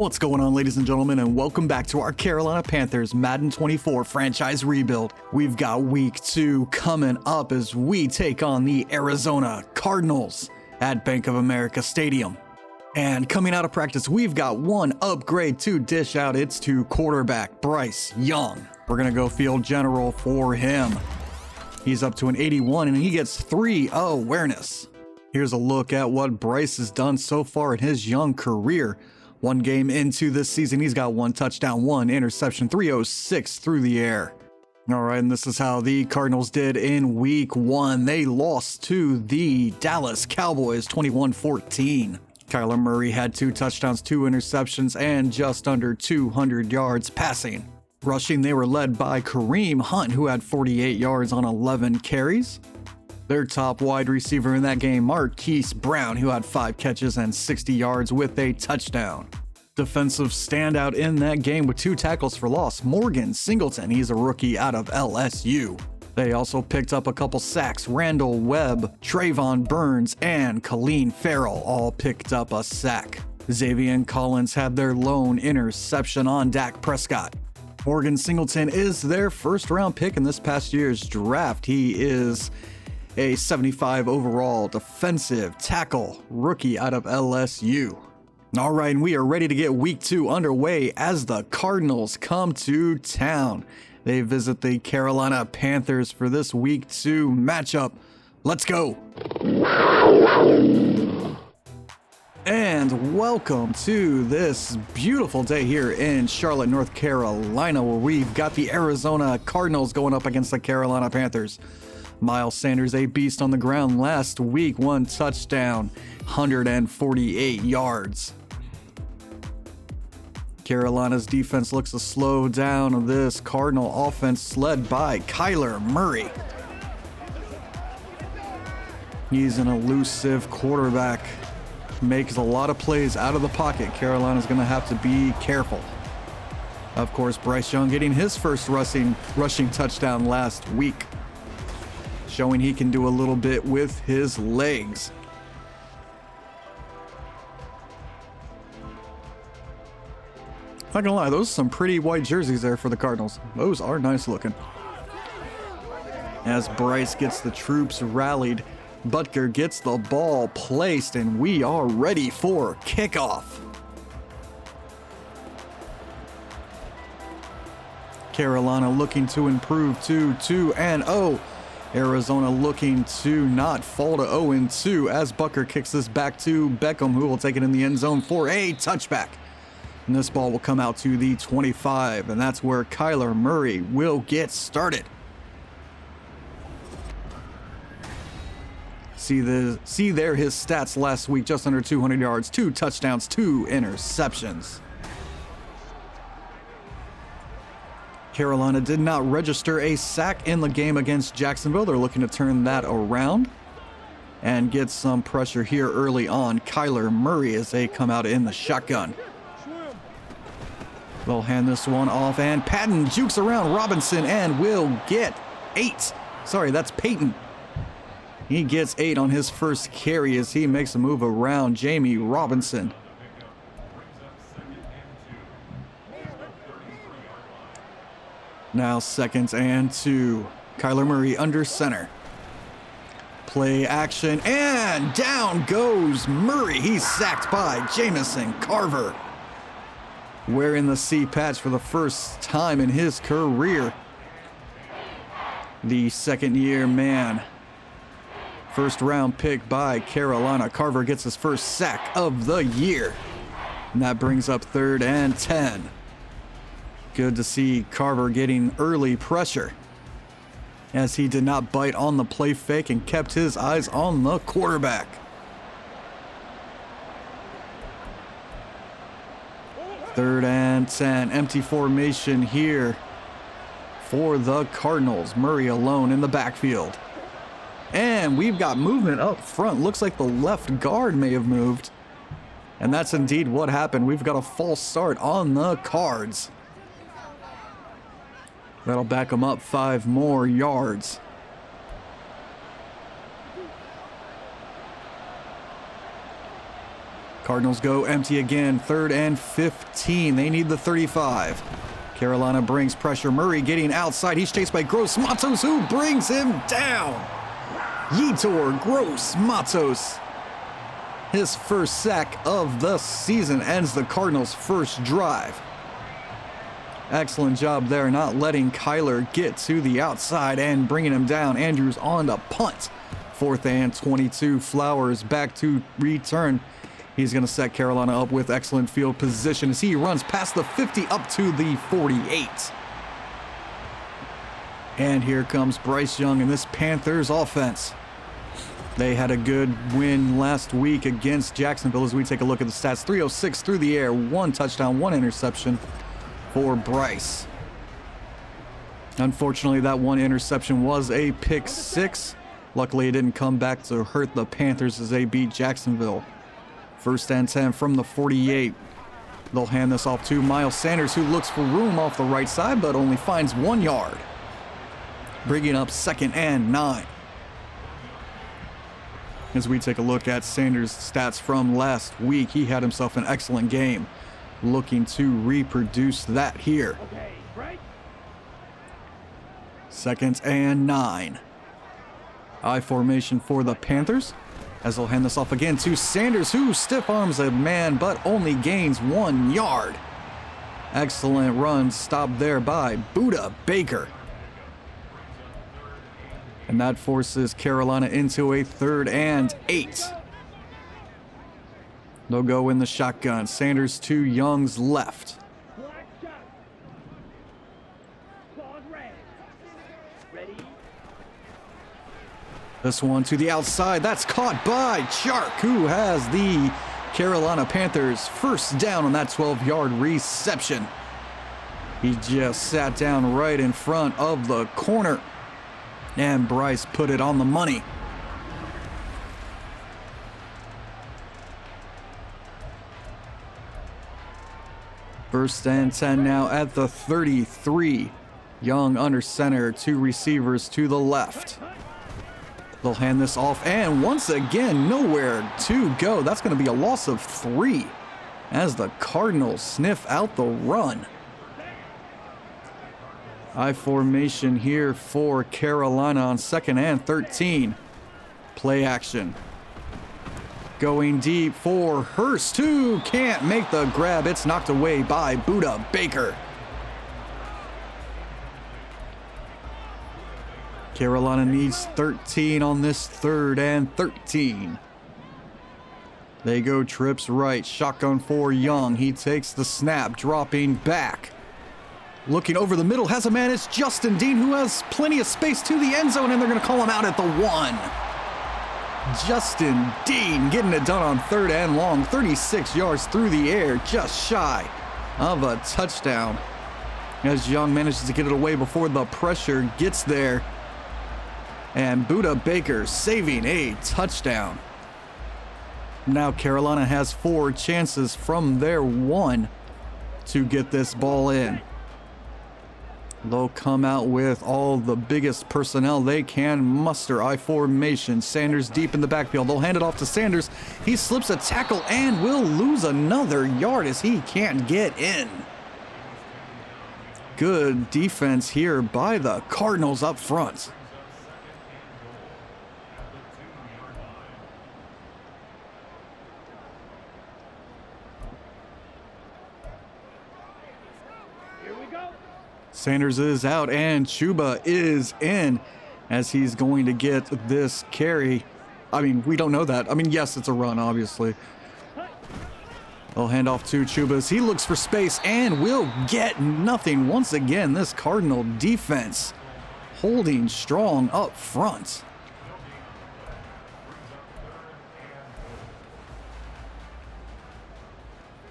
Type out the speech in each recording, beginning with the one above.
What's going on, ladies and gentlemen, and welcome back to our Carolina Panthers Madden 24 franchise rebuild. We've got week 2 coming up as we take on the Arizona Cardinals at Bank of America Stadium. And coming out of practice, we've got one upgrade to dish out. It's to quarterback Bryce Young. We're going to go field general for him. He's up to an 81 and he gets 3 awareness. Here's a look at what Bryce has done so far in his young career. One game into this season, he's got 1 touchdown, 1 interception, 306 through the air. All right, and this is how the Cardinals did in week 1. They lost to the Dallas Cowboys 21-14. Kyler Murray had 2 touchdowns, 2 interceptions, and just under 200 yards passing. Rushing, they were led by Kareem Hunt, who had 48 yards on 11 carries. Their top wide receiver in that game, Marquise Brown, who had 5 catches and 60 yards with a touchdown. Defensive standout in that game with 2 tackles for loss, Morgan Singleton. He's a rookie out of LSU. They also picked up a couple sacks. Randall Webb, Trayvon Burns, and Colleen Farrell all picked up a sack. Xavier Collins had their lone interception on Dak Prescott. Morgan Singleton is their first-round pick in this past year's draft. He is a 75 overall defensive tackle rookie out of LSU. All right, and we are ready to get week 2 underway as the Cardinals come to town. They visit the Carolina Panthers for this week 2 matchup. Let's go. And welcome to this beautiful day here in Charlotte, North Carolina, where we've got the Arizona Cardinals going up against the Carolina Panthers. Miles Sanders, a beast on the ground last week, 1 touchdown, 148 yards. Carolina's defense looks to slow down this Cardinal offense led by Kyler Murray. He's an elusive quarterback, makes a lot of plays out of the pocket. Carolina's going to have to be careful. Of course, Bryce Young getting his first rushing touchdown last week, showing he can do a little bit with his legs. Not gonna lie, those are some pretty white jerseys there for the Cardinals. Those are nice looking. As Bryce gets the troops rallied, Butker gets the ball placed, and we are ready for kickoff. Carolina looking to improve to 2-0. Arizona looking to not fall to 0-2 as Butker kicks this back to Beckham, who will take it in the end zone for a touchback. And this ball will come out to the 25, and that's where Kyler Murray will get started. See there his stats last week, just under 200 yards, 2 touchdowns, 2 interceptions. Carolina did not register a sack in the game against Jacksonville. They're looking to turn that around and get some pressure here early on. Kyler Murray as they come out in the shotgun. They'll hand this one off, and Patton jukes around Robinson and will get 8. Sorry, that's Peyton. He gets 8 on his first carry as he makes a move around Jamie Robinson. Now 2nd and 2. Kyler Murray under center. Play action, and down goes Murray. He's sacked by Jamison Carver, wearing the C patch for the first time in his career. The second-year man. First-round pick by Carolina. Carver gets his first sack of the year. And that brings up 3rd and 10. Good to see Carver getting early pressure, as he did not bite on the play fake and kept his eyes on the quarterback. Third and 10, empty formation here for the Cardinals. Murray alone in the backfield. And we've got movement up front. Looks like the left guard may have moved. And that's indeed what happened. We've got a false start on the Cards. That'll back them up 5 more yards. Cardinals go empty again, 3rd and 15. They need the 35. Carolina brings pressure. Murray getting outside. He's chased by Gross Matos, who brings him down. Yetur Gross Matos. His first sack of the season ends the Cardinals' first drive. Excellent job there, not letting Kyler get to the outside and bringing him down. Andrews on the punt. 4th and 22. Flowers back to return. He's going to set Carolina up with excellent field position as he runs past the 50 up to the 48. And here comes Bryce Young and this Panthers offense. They had a good win last week against Jacksonville. As we take a look at the stats, 306 through the air, 1 touchdown, 1 interception for Bryce. Unfortunately, that 1 interception was a pick 6. Luckily, it didn't come back to hurt the Panthers as they beat Jacksonville. 1st and 10 from the 48. They'll hand this off to Miles Sanders, who looks for room off the right side, but only finds 1 yard. Bringing up 2nd and 9. As we take a look at Sanders' stats from last week, he had himself an excellent game. Looking to reproduce that here. 2nd and 9. I formation for the Panthers, as they'll hand this off again to Sanders, who stiff arms a man but only gains 1 yard. Excellent run stopped there by Budda Baker. And that forces Carolina into a 3rd and 8. They'll go in the shotgun. Sanders to Young's left. This one to the outside. That's caught by Chark, who has the Carolina Panthers first down on that 12-yard reception. He just sat down right in front of the corner, and Bryce put it on the money. First and 10 now at the 33. Young under center, 2 receivers to the left. They'll hand this off, and once again, nowhere to go. That's going to be a loss of 3 as the Cardinals sniff out the run. I formation here for Carolina on 2nd and 13. Play action. Going deep for Hurst, who can't make the grab. It's knocked away by Budda Baker. Carolina needs 13 on this 3rd and 13. They go trips right. Shotgun for Young. He takes the snap, dropping back. Looking over the middle, has a man. It's Justin Dean, who has plenty of space to the end zone, and they're going to call him out at the 1. Justin Dean getting it done on 3rd and long. 36 yards through the air, just shy of a touchdown. As Young manages to get it away before the pressure gets there. And Budda Baker saving a touchdown. Now Carolina has 4 chances from their 1 to get this ball in. They'll come out with all the biggest personnel they can muster. I formation. Sanders deep in the backfield. They'll hand it off to Sanders. He slips a tackle and will lose another yard as he can't get in. Good defense here by the Cardinals up front. Sanders is out and Chuba is in as he's going to get this carry. I mean, we don't know that. I mean, yes, it's a run, obviously. They'll hand off to Chuba as he looks for space and will get nothing. Once again, this Cardinal defense holding strong up front.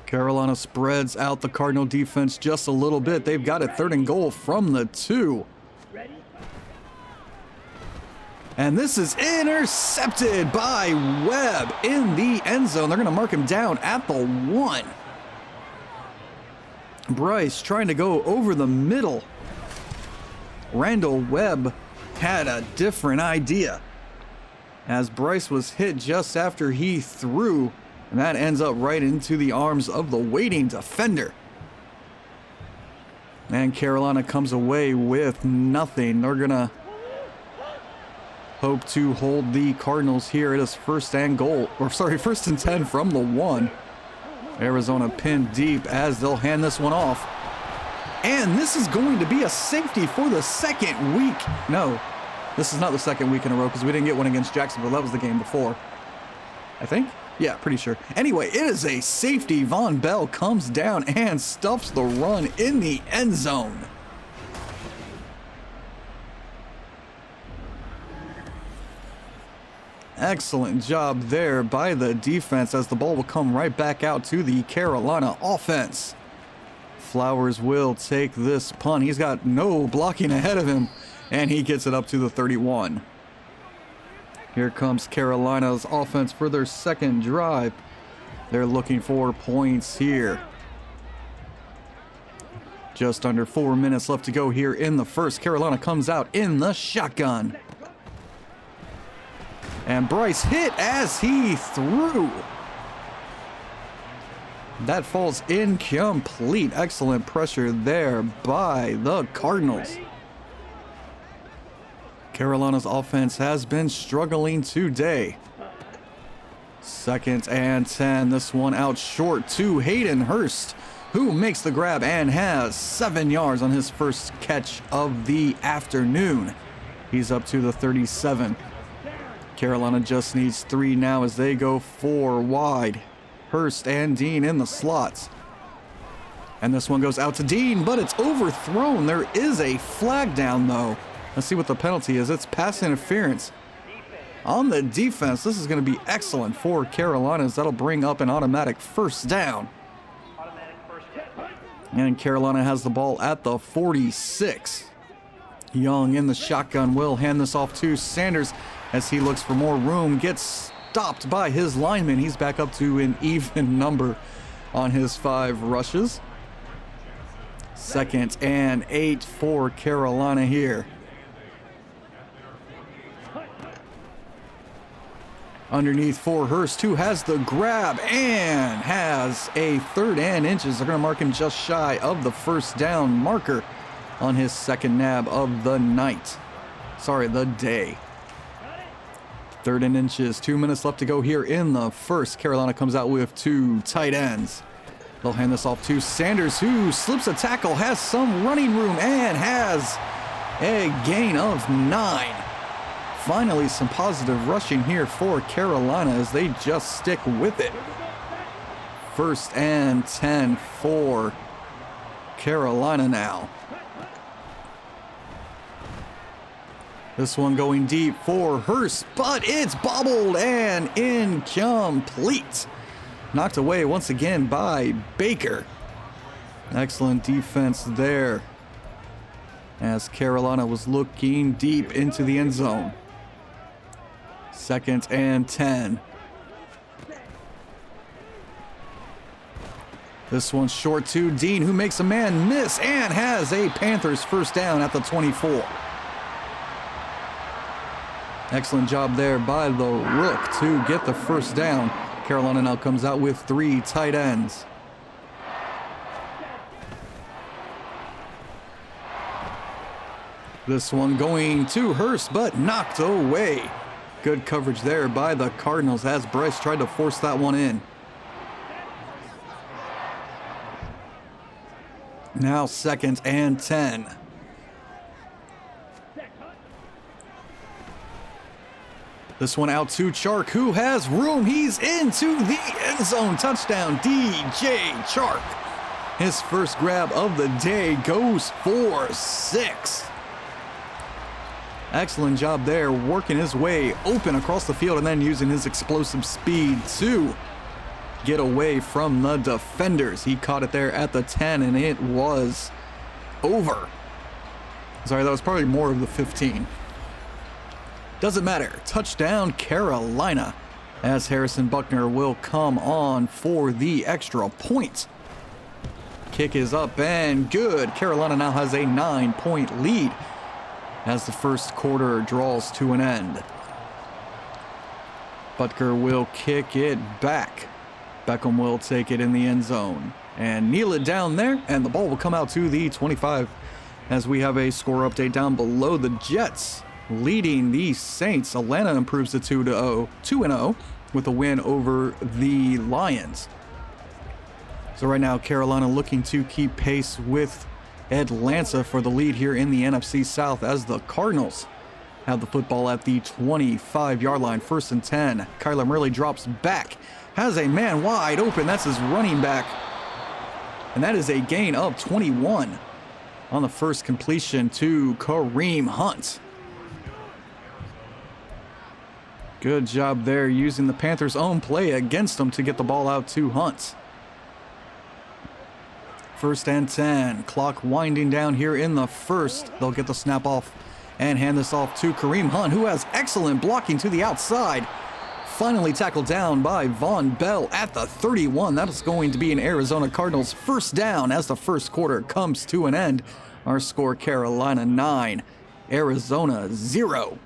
Carolina spreads out the Cardinal defense just a little bit. They've got it 3rd and goal from the 2. And this is intercepted by Webb in the end zone. They're going to mark him down at the 1. Bryce trying to go over the middle. Randall Webb had a different idea, as Bryce was hit just after he threw And that ends up right into the arms of the waiting defender. And Carolina comes away with nothing. They're going to hope to hold the Cardinals here. It is first and 10 from the 1. Arizona pinned deep as they'll hand this one off. And this is going to be a safety for the second week. No, this is not the second week in a row because we didn't get one against Jacksonville. That was the game before, I think. Yeah, pretty sure. Anyway, it is a safety. Von Bell comes down and stuffs the run in the end zone. Excellent job there by the defense as the ball will come right back out to the Carolina offense. Flowers will take this punt. He's got no blocking ahead of him, and he gets it up to the 31. Here comes Carolina's offense for their second drive. They're looking for points here. Just under 4 minutes left to go here in the first. Carolina comes out in the shotgun. And Bryce hit as he threw. That falls incomplete. Excellent pressure there by the Cardinals. Carolina's offense has been struggling today. Second and 10. This one out short to Hayden Hurst, who makes the grab and has 7 yards on his first catch of the afternoon. He's up to the 37. Carolina just needs 3 now as they go 4 wide. Hurst and Dean in the slots. And this one goes out to Dean, but it's overthrown. There is a flag down, though. Let's see what the penalty is. It's pass interference. On the defense, this is going to be excellent for Carolina, as that'll bring up an automatic first down. And Carolina has the ball at the 46. Young in the shotgun will hand this off to Sanders as he looks for more room. Gets stopped by his lineman. He's back up to an even number on his 5 rushes. Second and 8 for Carolina here. Underneath for Hurst, who has the grab and has a 3rd and inches. They're going to mark him just shy of the first down marker on his second nab of the night. Sorry, the day. 3rd and inches. 2 minutes left to go here in the first. Carolina comes out with 2 tight ends. They'll hand this off to Sanders, who slips a tackle, has some running room, and has a gain of 9. Finally, some positive rushing here for Carolina as they just stick with it. First and 10 for Carolina now. This one going deep for Hurst, but it's bobbled and incomplete. Knocked away once again by Baker. Excellent defense there as Carolina was looking deep into the end zone. Second and 10. This one's short to Dean, who makes a man miss and has a Panthers first down at the 24. Excellent job there by the Rook to get the first down. Carolina now comes out with 3 tight ends. This one going to Hurst, but knocked away. Good coverage there by the Cardinals as Bryce tried to force that one in. Now second and 10. This one out to Chark, who has room. He's into the end zone. Touchdown, DJ Chark. His first grab of the day goes for 6. Excellent job there, working his way open across the field and then using his explosive speed to get away from the defenders. He caught it there at the 10, and it was over. Sorry, that was probably more of the 15. Doesn't matter. Touchdown, Carolina, as Harrison Buckner will come on for the extra point. Kick is up and good. Carolina now has a 9-point lead as the first quarter draws to an end. Butker will kick it back. Beckham will take it in the end zone and kneel it down there, and the ball will come out to the 25 as we have a score update down below. The Jets leading the Saints. Atlanta improves to 2-0 with a win over the Lions. So right now, Carolina looking to keep pace with Atlanta for the lead here in the NFC South as the Cardinals have the football at the 25-yard line. 1st and 10. Kyler Murray drops back, has a man wide open. That's his running back. And that is a gain of 21 on the first completion to Kareem Hunt. Good job there using the Panthers' own play against them to get the ball out to Hunt. 1st and 10. Clock winding down here in the first. They'll get the snap off and hand this off to Kareem Hunt, who has excellent blocking to the outside. Finally tackled down by Von Bell at the 31. That is going to be an Arizona Cardinals first down as the first quarter comes to an end. Our score, Carolina 9, Arizona 0.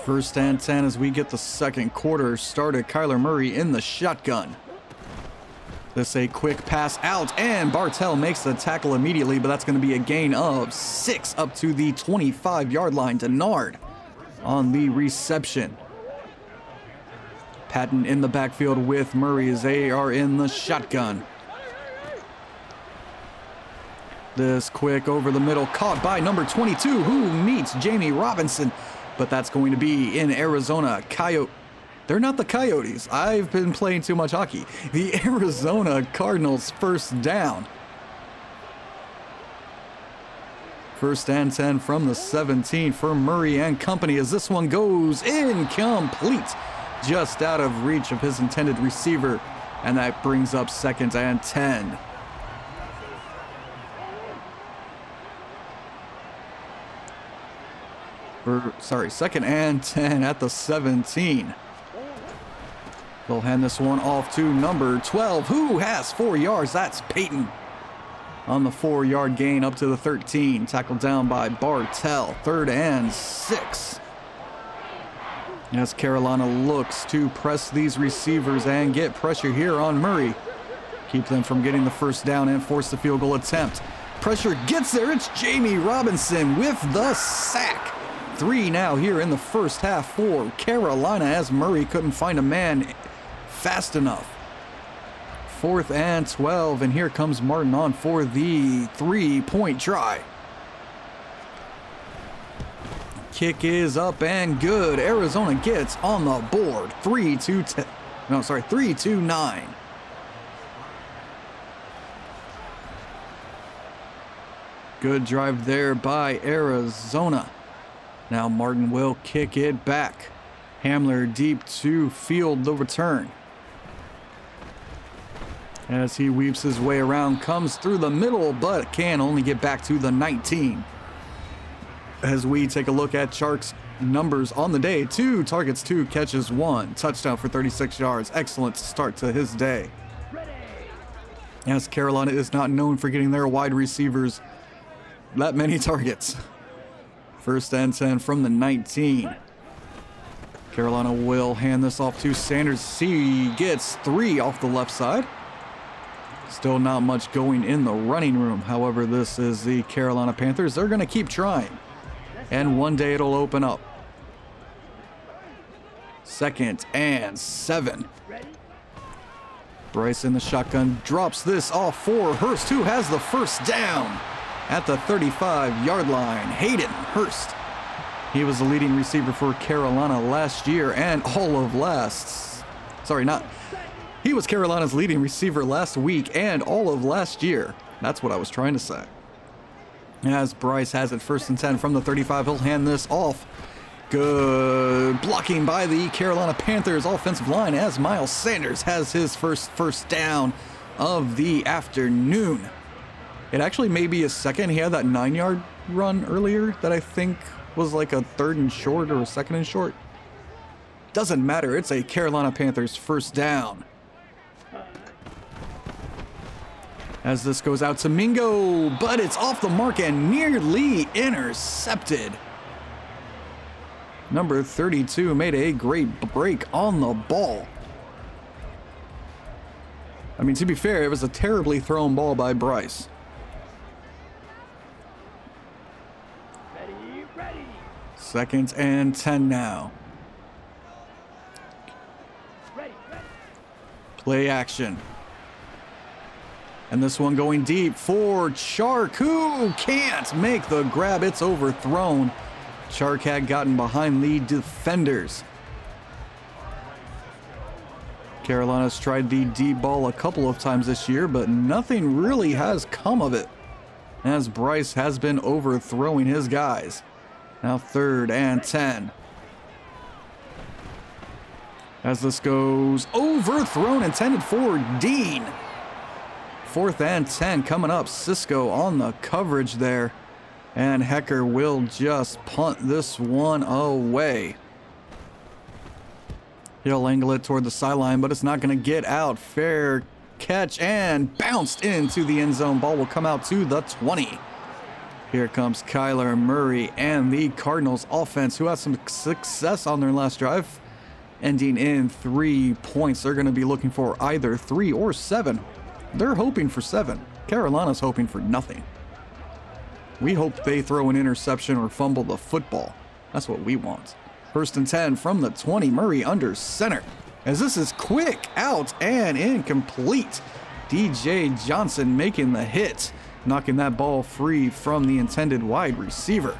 First and 10 as we get the second quarter started. Kyler Murray in the shotgun. This a quick pass out, and Bartell makes the tackle immediately, but that's going to be a gain of 6 up to the 25-yard line. Denard on the reception. Patton in the backfield with Murray as they are in the shotgun. This quick over the middle, caught by number 22, who meets Jamie Robinson. But that's going to be in Arizona. They're not the Coyotes. I've been playing too much hockey. The Arizona Cardinals first down. 1st and 10 from the 17 for Murray and company as this one goes incomplete. Just out of reach of his intended receiver. And that brings up 2nd and 10. Second and 10 at the 17. They'll hand this one off to number 12, who has 4 yards. That's Peyton on the 4-yard gain up to the 13. Tackled down by Bartell. 3rd and 6. As Carolina looks to press these receivers and get pressure here on Murray. Keep them from getting the first down and force the field goal attempt. Pressure gets there. It's Jamie Robinson with the sack. 3 now here in the first half for Carolina as Murray couldn't find a man fast enough. 4th and 12, and here comes Martin on for the 3-point try. Kick is up and good. Arizona gets on the board. 3-9. Good drive there by Arizona. Now Martin will kick it back. Hamler deep to field the return. As he weaves his way around, comes through the middle, but can only get back to the 19. As we take a look at Chark's numbers on the day, 2 targets, 2 catches, 1 touchdown for 36 yards. Excellent start to his day. As Carolina is not known for getting their wide receivers that many targets. 1st and 10 from the 19. Carolina will hand this off to Sanders. He gets 3 off the left side. Still not much going in the running room. However, this is the Carolina Panthers. They're going to keep trying. And one day it'll open up. 2nd and 7. Bryce in the shotgun drops this off for Hurst, who has the first down at the 35-yard line. Hayden Hurst. He was the leading receiver for Carolina last year and all of He was Carolina's leading receiver last week and all of last year. That's what I was trying to say. As Bryce has it 1st and 10 from the 35, he'll hand this off. Good blocking by the Carolina Panthers offensive line as Miles Sanders has his first down of the afternoon. It actually may be his second. He had that 9-yard run earlier that I think was like a 3rd and short or a 2nd and short. Doesn't matter. It's a Carolina Panthers first down. As this goes out to Mingo, but it's off the mark and nearly intercepted. Number 32 made a great break on the ball. I mean, to be fair, it was a terribly thrown ball by Bryce. Ready. 2nd and 10 now. Ready. Play action. And this one going deep for Chark, who can't make the grab. It's overthrown. Chark had gotten behind the defenders. Carolina's tried the deep ball a couple of times this year, but nothing really has come of it, as Bryce has been overthrowing his guys. Now 3rd and 10. As this goes overthrown, intended for Dean. 4th and 10 coming up. Cisco on the coverage there. And Hecker will just punt this one away. He'll angle it toward the sideline, but it's not going to get out. Fair catch and bounced into the end zone. Ball will come out to the 20. Here comes Kyler Murray and the Cardinals offense, who had some success on their last drive, ending in 3 points. They're going to be looking for either 3 or 7. They're hoping for 7. Carolina's hoping for nothing. We hope they throw an interception or fumble the football. That's what we want. 1st and 10 from the 20. Murray under center. As this is quick out and incomplete. DJ Johnson making the hit, knocking that ball free from the intended wide receiver.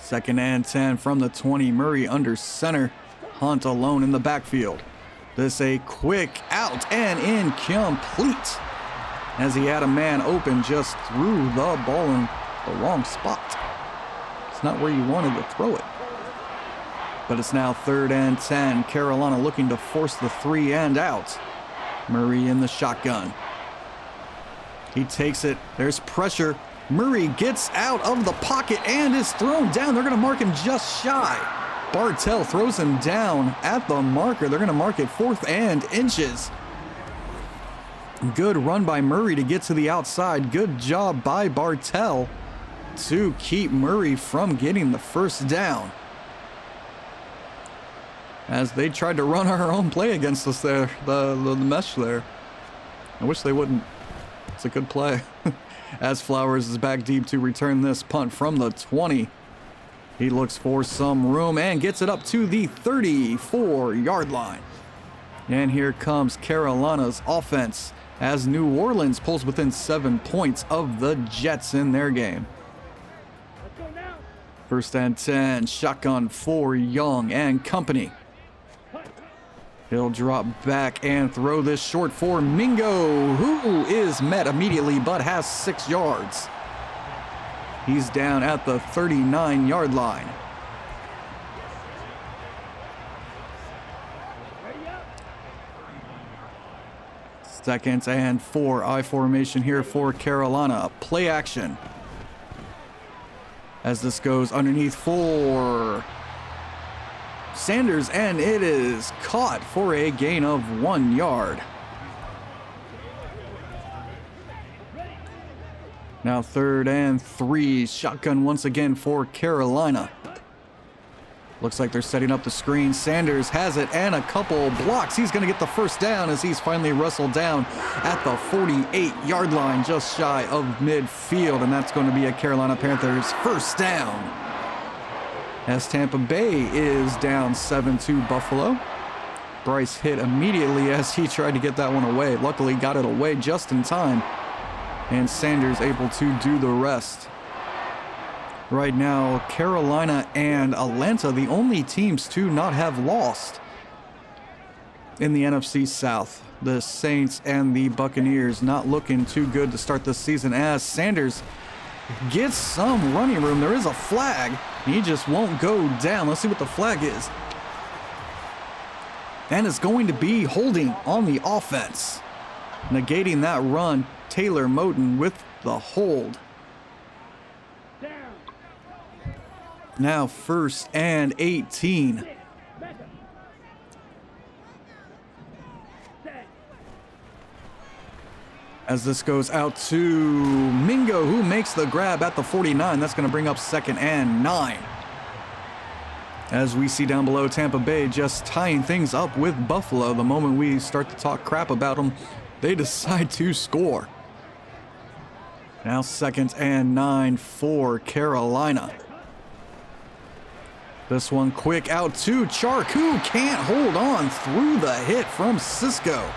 2nd and 10 from the 20. Murray under center. Hunt alone in the backfield. This a quick out and incomplete, as he had a man open, just threw the ball in the wrong spot. It's not where you wanted to throw it. But it's now 3rd and 10. Carolina looking to force the 3 and out. Murray in the shotgun. He takes it. There's pressure. Murray gets out of the pocket and is thrown down. They're going to mark him just shy. Bartell throws him down at the marker. They're going to mark it 4th and inches. Good run by Murray to get to the outside. Good job by Bartell to keep Murray from getting the 1st down, as they tried to run our own play against us there, the mesh there. I wish they wouldn't. It's a good play. As Flowers is back deep to return this punt from the 20. He looks for some room and gets it up to the 34-yard line. And here comes Carolina's offense, as New Orleans pulls within 7 points of the Jets in their game. 1st and 10, shotgun for Young and company. He'll drop back and throw this short for Mingo, who is met immediately but has 6 yards. He's down at the 39-yard line. Second and 4, I formation here for Carolina. Play action. As this goes underneath for Sanders, and it is caught for a gain of 1 yard. Now 3rd and 3, shotgun once again for Carolina. Looks like they're setting up the screen. Sanders has it and a couple blocks. He's going to get the 1st down, as he's finally wrestled down at the 48-yard line, just shy of midfield. And that's going to be a Carolina Panthers 1st down, as Tampa Bay is down 7-2 Buffalo. Bryce hit immediately as he tried to get that one away. Luckily got it away just in time, and Sanders able to do the rest. Right now, Carolina and Atlanta, the only teams to not have lost in the NFC South. The Saints and the Buccaneers not looking too good to start this season, as Sanders gets some running room. There is a flag. He just won't go down. Let's see what the flag is. And it's going to be holding on the offense. Negating that run, Taylor Moton with the hold. Now 1st and 18. As this goes out to Mingo, who makes the grab at the 49. That's going to bring up 2nd and 9. As we see down below, Tampa Bay just tying things up with Buffalo. The moment we start to talk crap about them, they decide to score. Now 2nd and 9 for Carolina. This one quick out to Chark, who can't hold on through the hit from Cisco.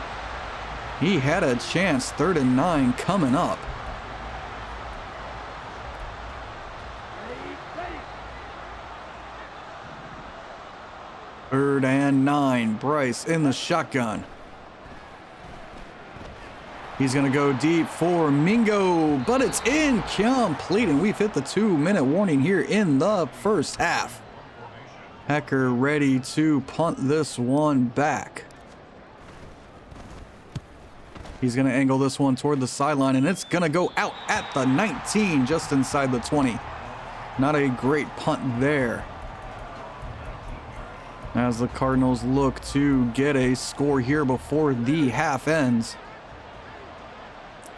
He had a chance. 3rd and 9 coming up. Third and 9. Bryce in the shotgun. He's going to go deep for Mingo, but it's incomplete, and we've hit the 2-minute warning here in the first half. Hecker ready to punt this one back. He's going to angle this one toward the sideline, and it's going to go out at the 19, just inside the 20. Not a great punt there. As the Cardinals look to get a score here before the half ends.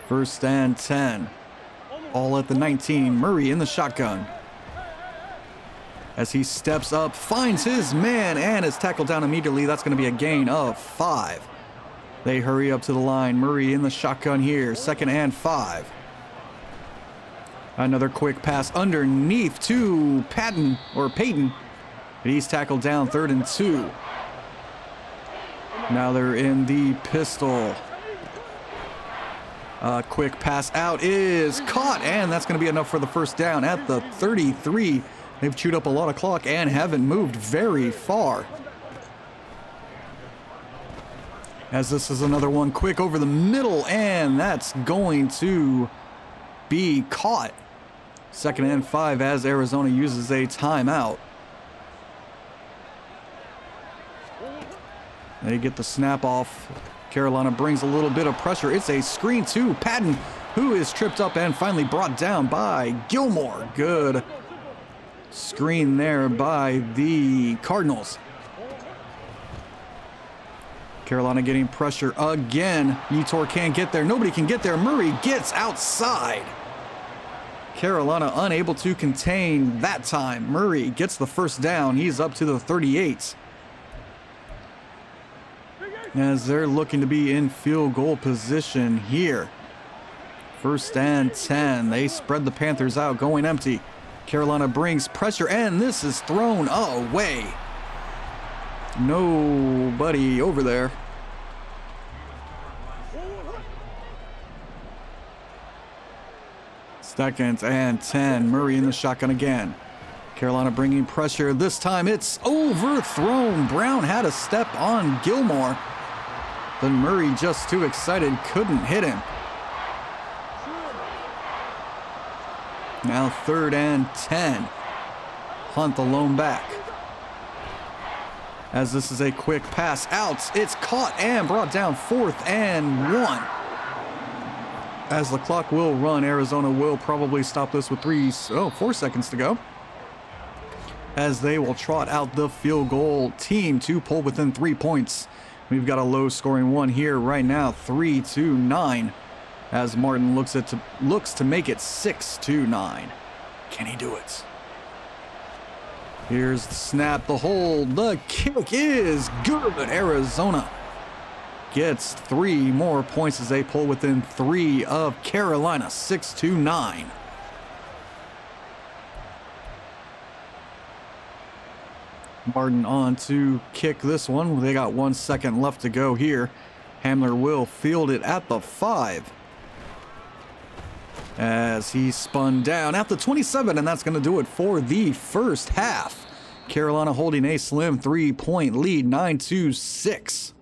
1st and 10. All at the 19. Murray in the shotgun. As he steps up, finds his man, and is tackled down immediately. That's going to be a gain of 5. They hurry up to the line. Murray in the shotgun here. 2nd and 5. Another quick pass underneath to Payton. He's tackled down. 3rd and 2. Now they're in the pistol. Quick pass out is caught, and that's going to be enough for the first down at the 33. They've chewed up a lot of clock and haven't moved very far. As this is another one quick over the middle, and that's going to be caught. 2nd and 5 as Arizona uses a timeout. They get the snap off. Carolina brings a little bit of pressure. It's a screen to Payton, who is tripped up and finally brought down by Gilmore. Good screen there by the Cardinals. Carolina getting pressure again. Yetur can't get there. Nobody can get there. Murray gets outside. Carolina unable to contain that time. Murray gets the first down. He's up to the 38. As they're looking to be in field goal position here. 1st and 10. They spread the Panthers out, going empty. Carolina brings pressure, and this is thrown away. Nobody over there. Second and 10. Murray in the shotgun again. Carolina bringing pressure. This time it's overthrown. Brown had a step on Gilmore. But Murray, just too excited, couldn't hit him. Now 3rd and 10. Hunt the lone back. As this is a quick pass out, it's caught and brought down. 4th and 1. As the clock will run, Arizona will probably stop this with 4 seconds to go. As they will trot out the field goal team to pull within 3 points. We've got a low-scoring one here right now, 3-9. As Martin looks to make it 6-9. Can he do it? Here's the snap, the hold, the kick is good. Arizona gets 3 more points as they pull within 3 of Carolina, 6-9. Martin on to kick this one. They got 1 second left to go here. Hamler will field it at the 5. As he spun down at the 27, and that's going to do it for the first half. Carolina holding a slim 3-point lead, 9-6.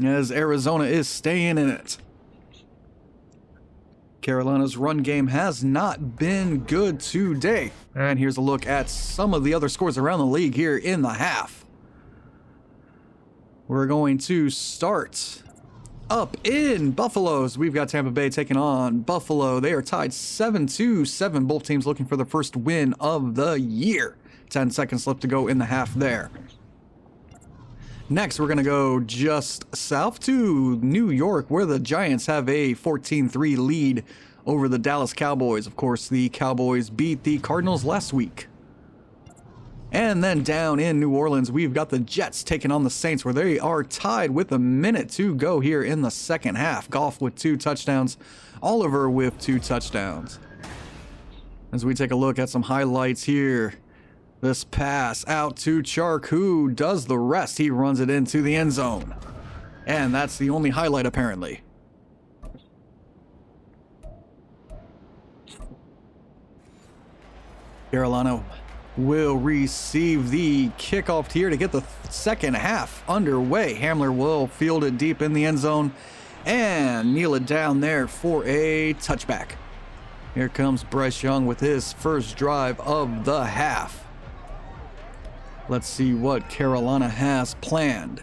As Arizona is staying in it. Carolina's run game has not been good today. And here's a look at some of the other scores around the league here in the half. We're going to start up in Buffalo's. We've got Tampa Bay taking on Buffalo. They are tied 7-7. Both teams looking for the first win of the year. 10 seconds left to go in the half there. Next, we're going to go just south to New York, where the Giants have a 14-3 lead over the Dallas Cowboys. Of course, the Cowboys beat the Cardinals last week. And then down in New Orleans, we've got the Jets taking on the Saints, where they are tied with a minute to go here in the second half. Goff with 2 touchdowns, Oliver with 2 touchdowns. As we take a look at some highlights here. This pass out to Chark, who does the rest. He runs it into the end zone. And that's the only highlight, apparently. Carolina will receive the kickoff here to get the second half underway. Hamler will field it deep in the end zone and kneel it down there for a touchback. Here comes Bryce Young with his first drive of the half. Let's see what Carolina has planned.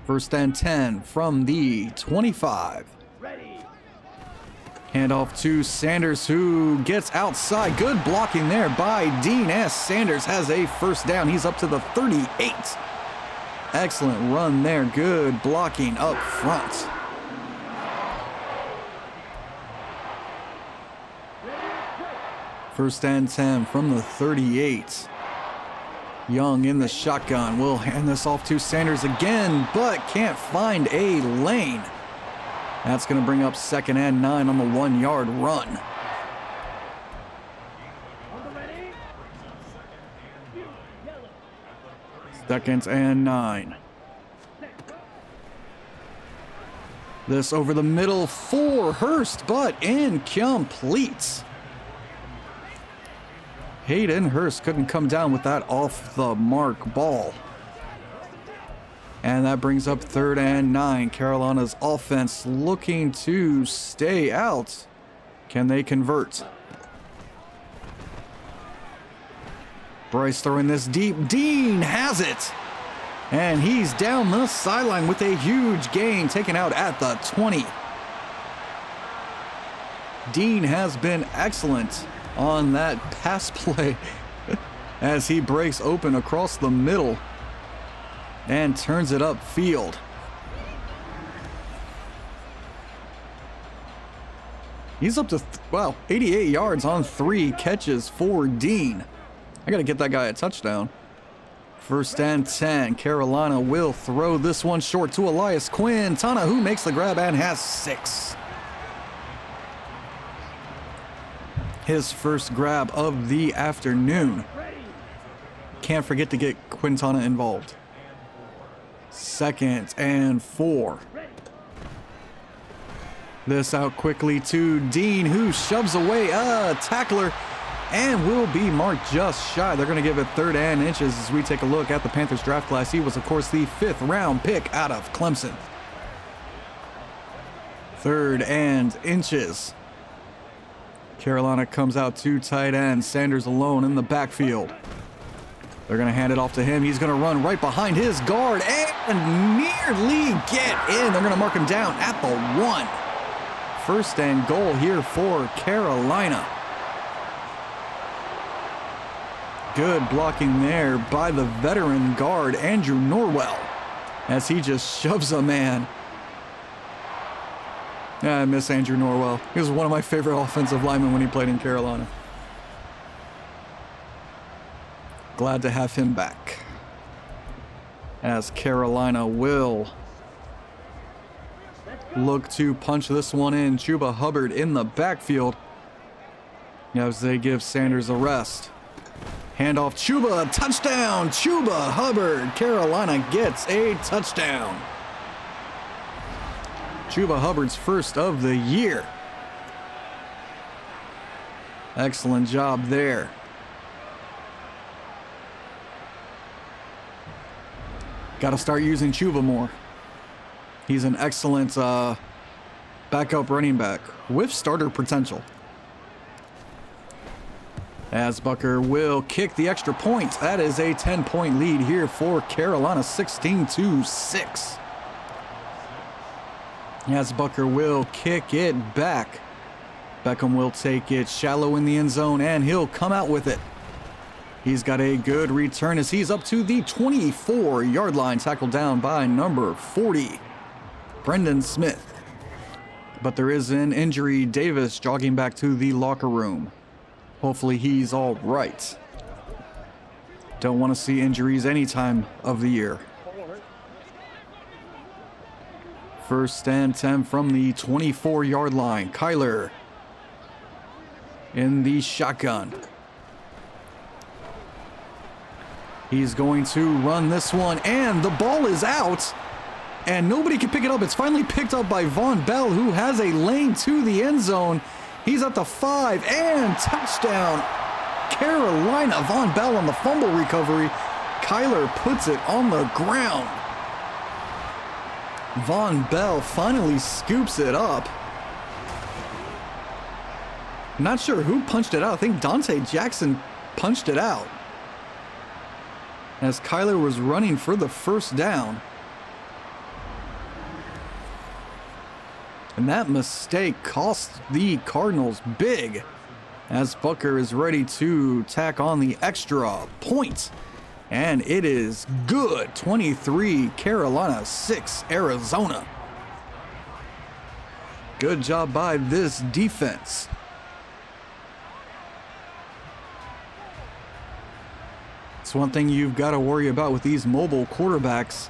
1st and 10 from the 25. Handoff to Sanders, who gets outside. Good blocking there by Dean as Sanders has a first down. He's up to the 38. Excellent run there. Good blocking up front. First and 10 from the 38. Young in the shotgun will hand this off to Sanders again, but can't find a lane. That's going to bring up 2nd and 9 on the 1-yard run. Second and 9. This over the middle for Hurst, but incomplete. Hayden Hurst couldn't come down with that off-the-mark ball. And that brings up 3rd and 9. Carolina's offense looking to stay out. Can they convert? Bryce throwing this deep. Dean has it. And he's down the sideline with a huge gain, taken out at the 20. Dean has been excellent on that pass play as he breaks open across the middle and turns it upfield. He's up to 88 yards on 3 catches for Dean. I gotta get that guy a touchdown. 1st and 10. Carolina will throw this one short to Elias Quintana, who makes the grab and has 6. His first grab of the afternoon. Can't forget to get Quintana involved. 2nd and 4. This out quickly to Dean, who shoves away a tackler and will be marked just shy. They're going to give it 3rd and inches as we take a look at the Panthers draft class. He was, of course, the 5th round pick out of Clemson. 3rd and inches. Carolina comes out 2 tight ends. Sanders alone in the backfield. They're going to hand it off to him. He's going to run right behind his guard and nearly get in. They're going to mark him down at the 1. 1st and goal here for Carolina. Good blocking there by the veteran guard, Andrew Norwell, as he just shoves a man. I miss Andrew Norwell. He was one of my favorite offensive linemen when he played in Carolina. Glad to have him back. As Carolina will look to punch this one in. Chuba Hubbard in the backfield as they give Sanders a rest. Handoff, Chuba, touchdown, Chuba Hubbard. Carolina gets a touchdown. Chuba Hubbard's first of the year. Excellent job there. Got to start using Chuba more. He's an excellent backup running back with starter potential. As Bucker will kick the extra point. That is a 10-point lead here for Carolina, 16-6. As Bucker will kick it back. Beckham will take it shallow in the end zone, and he'll come out with it. He's got a good return as he's up to the 24-yard line, tackled down by number 40, Brendan Smith. But there is an injury. Davis jogging back to the locker room. Hopefully he's all right. Don't want to see injuries any time of the year. 1st and 10 from the 24-yard line. Kyler in the shotgun. He's going to run this one, and the ball is out, and nobody can pick it up. It's finally picked up by Von Bell, who has a lane to the end zone. He's at the 5, and touchdown, Carolina. Von Bell on the fumble recovery. Kyler puts it on the ground. Von Bell finally scoops it up. Not sure who punched it out. I think Dante Jackson punched it out as Kyler was running for the 1st down. And that mistake cost the Cardinals big, as Booker is ready to tack on the extra point. And it is good. 23 Carolina, 6 Arizona. Good job by this defense. It's one thing you've got to worry about with these mobile quarterbacks.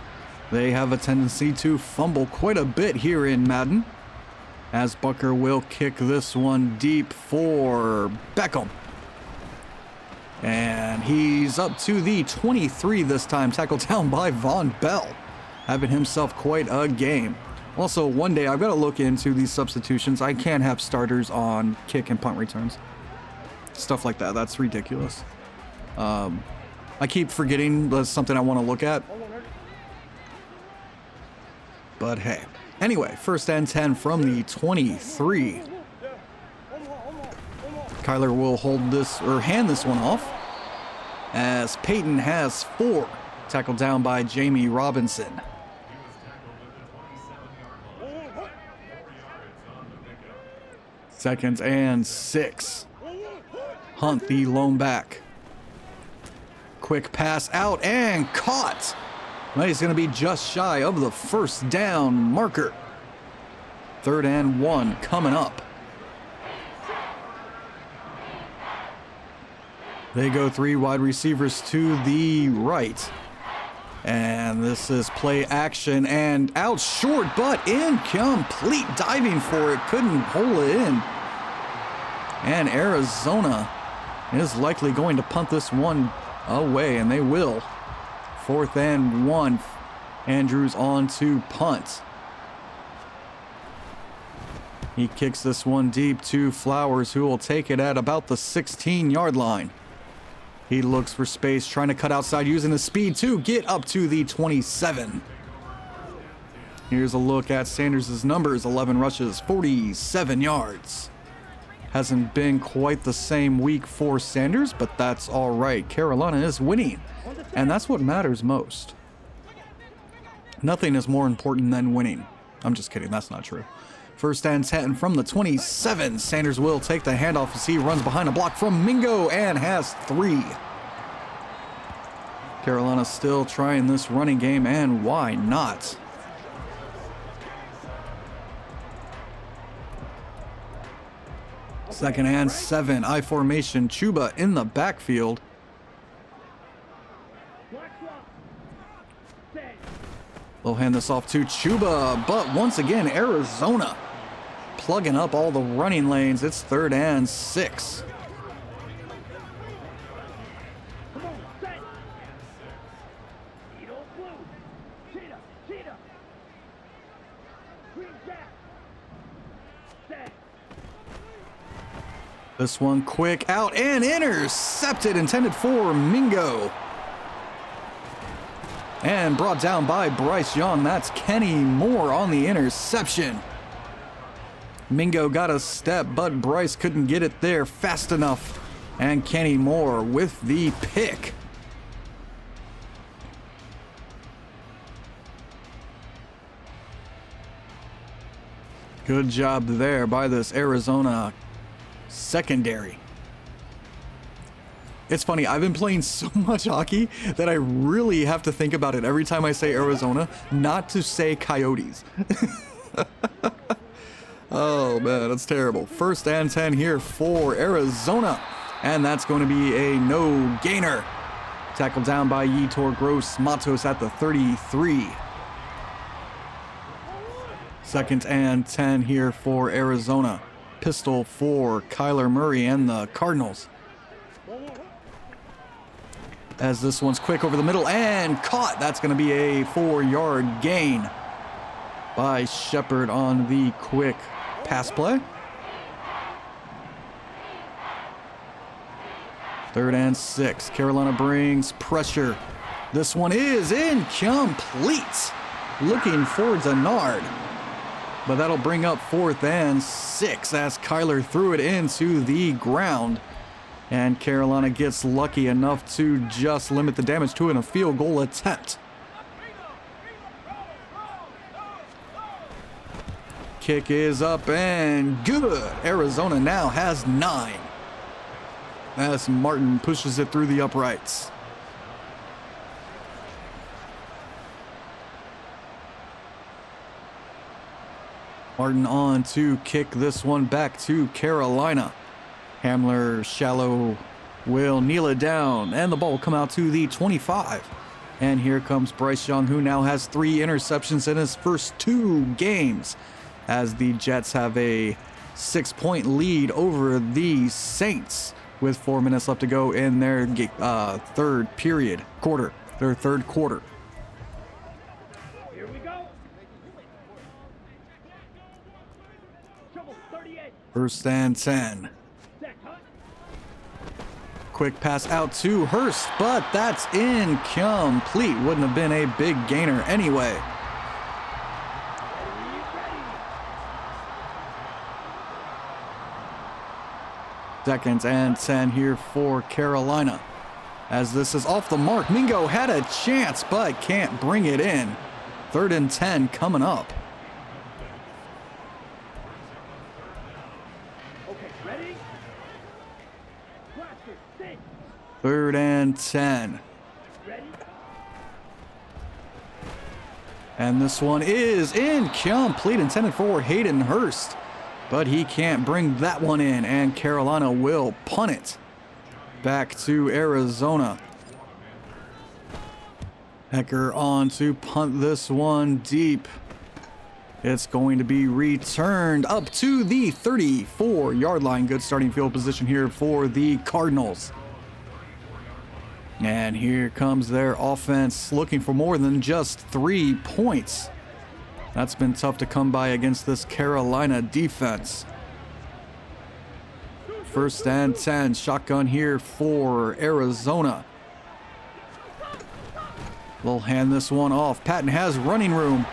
They have a tendency to fumble quite a bit here in Madden, as Booker will kick this one deep for Beckham. And he's up to the 23 this time, tackled down by Von Bell, having himself quite a game. Also, one day I've got to look into these substitutions. I can't have starters on kick and punt returns. Stuff like that. That's ridiculous. I keep forgetting that's something I want to look at. But hey. Anyway, 1st and 10 from the 23. Kyler will hold this, or hand this one off, as Peyton has 4. Tackled down by Jamie Robinson. Second and 6. Hunt, the lone back. Quick pass out and caught. Well, he's going to be just shy of the 1st down marker. 3rd and 1 coming up. They go 3 wide receivers to the right. And this is play action and out short, but incomplete. Diving for it, couldn't hold it in. And Arizona is likely going to punt this one away, and they will. 4th and 1. Andrews on to punt. He kicks this one deep to Flowers, who will take it at about the 16-yard line. He looks for space, trying to cut outside, using the speed to get up to the 27. Here's a look at Sanders' numbers. 11 rushes, 47 yards. Hasn't been quite the same week for Sanders, but that's all right. Carolina is winning, and that's what matters most. Nothing is more important than winning. I'm just kidding. That's not true. 1st and 10 from the 27. Sanders will take the handoff as he runs behind a block from Mingo and has 3. Carolina still trying this running game, and why not? Second and 7, I formation. Chuba in the backfield. They'll hand this off to Chuba, but once again, Arizona plugging up all the running lanes. It's 3rd and 6. This one quick out and intercepted, intended for Mingo. And brought down by Bryce Young. That's Kenny Moore on the interception. Mingo got a step, but Bryce couldn't get it there fast enough. And Kenny Moore with the pick. Good job there by this Arizona secondary. It's funny, I've been playing so much hockey that I really have to think about it every time I say Arizona, not to say Coyotes. Oh man, that's terrible. First and 10 here for Arizona. And that's going to be a no gainer. Tackled down by Yetur Gross Matos at the 33. Second and 10 here for Arizona. Pistol for Kyler Murray and the Cardinals. As this one's quick over the middle and caught. That's going to be a 4-yard gain by Shepard on the quick pass play. Third and 6. Carolina brings pressure. This one is incomplete. Looking for Denard. But that'll bring up 4th and 6 as Kyler threw it into the ground. And Carolina gets lucky enough to just limit the damage to a field goal attempt. Kick is up and good. Arizona now has 9. As Martin pushes it through the uprights. Martin on to kick this one back to Carolina. Hamler, shallow, will kneel it down, and the ball will come out to the 25. And here comes Bryce Young, who now has 3 interceptions in his first 2 games, as the Jets have a 6-point lead over the Saints with 4 minutes left to go in their third quarter. Here we go. First and 10. Quick pass out to Hurst, but that's incomplete. Wouldn't have been a big gainer anyway. Second and 10 here for Carolina. As this is off the mark, Mingo had a chance, but can't bring it in. Third and 10 coming up. Third and 10. And this one is incomplete, intended for Hayden Hurst. But he can't bring that one in, and Carolina will punt it back to Arizona. Hecker on to punt this one deep. It's going to be returned up to the 34-yard line. Good starting field position here for the Cardinals. And here comes their offense looking for more than just 3 points. That's been tough to come by against this Carolina defense. First and 10, shotgun here for Arizona. They'll hand this one off. Patton has running room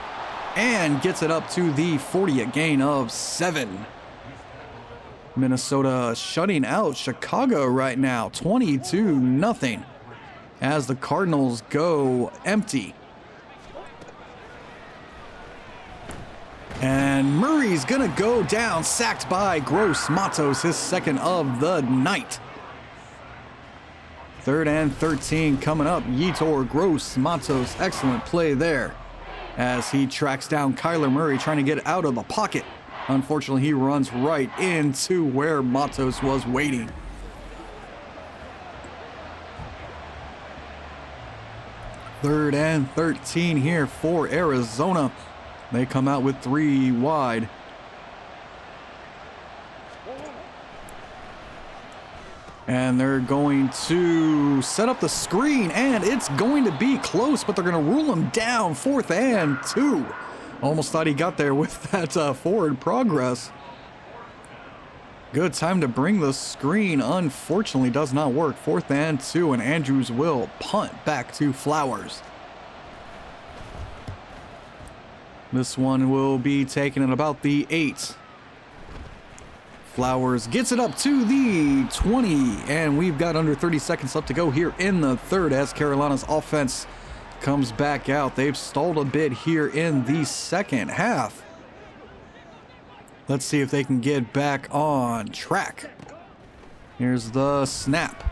and gets it up to the 40, a gain of 7. Minnesota shutting out Chicago right now, 22-0. As the Cardinals go empty. And Murray's gonna go down, sacked by Gross Matos, his second of the night. Third and 13 coming up. Yetur Gross Matos, excellent play there as he tracks down Kyler Murray trying to get out of the pocket. Unfortunately, he runs right into where Matos was waiting. Third and 13 here for Arizona. They come out with 3 wide. And they're going to set up the screen, and it's going to be close, but they're going to rule him down. 4th and 2. Almost thought he got there with that forward progress. Good time to bring the screen. Unfortunately, does not work. 4th and 2, and Andrews will punt back to Flowers. This one will be taken at about the 8. Flowers gets it up to the 20, and we've got under 30 seconds left to go here in the third as Carolina's offense comes back out. They've stalled a bit here in the second half. Let's see if they can get back on track. Here's the snap.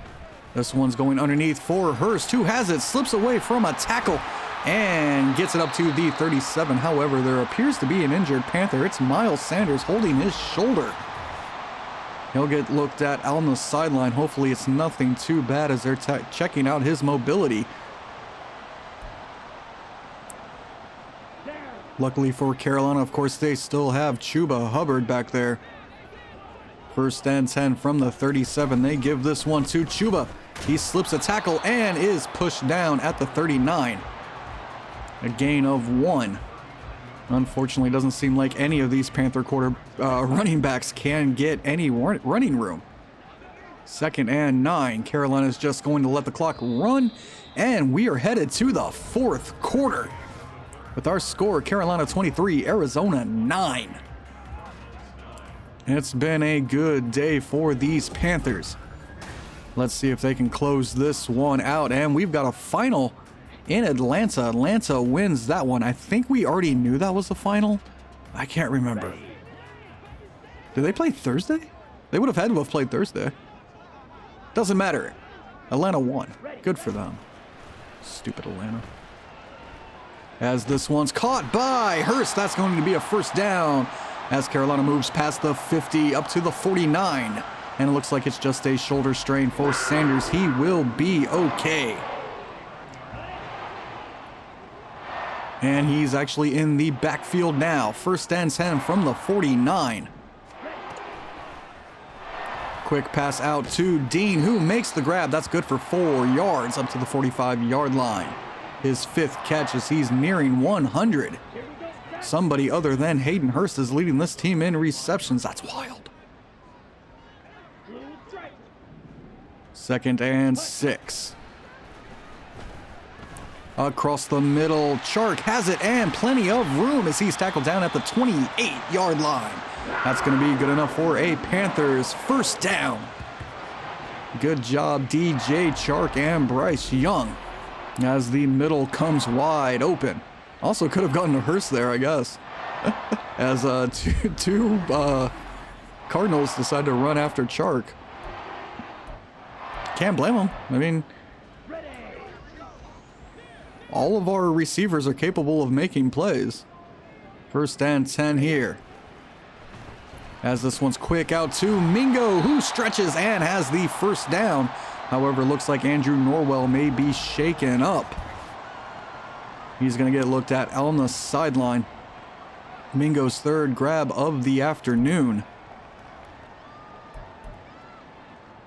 This one's going underneath for Hurst, who has it, slips away from a tackle, and gets it up to the 37. However, there appears to be an injured Panther. It's Miles Sanders holding his shoulder. He'll get looked at on the sideline. Hopefully it's nothing too bad as they're checking out his mobility. Luckily for Carolina, of course, they still have Chuba Hubbard back there. First and 10 from the 37. They give this one to Chuba. He slips a tackle and is pushed down at the 39. A gain of 1. Unfortunately, it doesn't seem like any of these Panther running backs can get any running room. 2nd and 9. Carolina's just going to let the clock run, and we are headed to the 4th quarter. With our score, Carolina 23, Arizona 9. It's been a good day for these Panthers. Let's see if they can close this one out, and we've got a final in Atlanta. Atlanta wins that one. I think we already knew that was the final. I can't remember. Did they play Thursday? They would have had to have played Thursday. Doesn't matter. Atlanta won. Good for them. Stupid Atlanta. As this one's caught by Hurst, that's going to be a first down as Carolina moves past the 50 up to the 49. And it looks like it's just a shoulder strain for Sanders. He will be okay. And he's actually in the backfield now. 1st and 10 from the 49. Quick pass out to Dean, who makes the grab. That's good for 4 yards up to the 45-yard line. His 5th catch as he's nearing 100. Somebody other than Hayden Hurst is leading this team in receptions. That's wild. 2nd and 6. Across the middle, Chark has it and plenty of room as he's tackled down at the 28-yard line. That's going to be good enough for a Panthers first down. Good job, DJ Chark and Bryce Young, as the middle comes wide open. Also could have gotten to Hurst there, I guess. As two Cardinals decide to run after Chark. Can't blame them. I mean, all of our receivers are capable of making plays. 1st and 10 here. As this one's quick out to Mingo, who stretches and has the first down. However, looks like Andrew Norwell may be shaken up. He's going to get looked at on the sideline. Mingo's 3rd grab of the afternoon.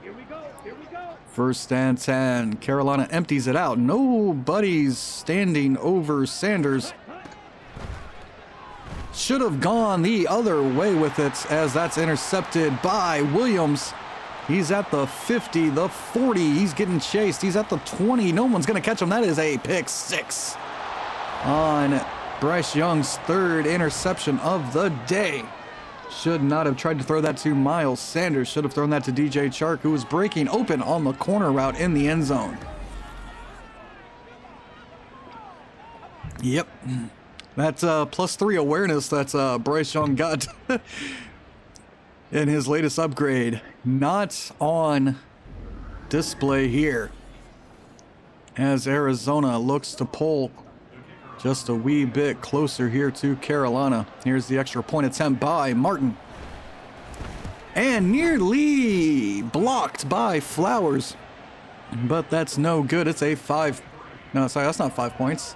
Here we go. Here we go. 1st and 10. Carolina empties it out. Nobody's standing over Sanders. Should have gone the other way with it, as that's intercepted by Williams. He's at the 50, the 40. He's getting chased. He's at the 20. No one's going to catch him. That is a pick 6 on Bryce Young's 3rd interception of the day. Should not have tried to throw that to Miles Sanders. Should have thrown that to DJ Chark, who was breaking open on the corner route in the end zone. Yep. That's +3 awareness that Bryce Young got in his latest upgrade. Not on display here, as Arizona looks to pull just a wee bit closer here to Carolina. Here's the extra point attempt by Martin. And nearly blocked by Flowers. But that's no good. It's a 5. No, sorry, that's not 5 points.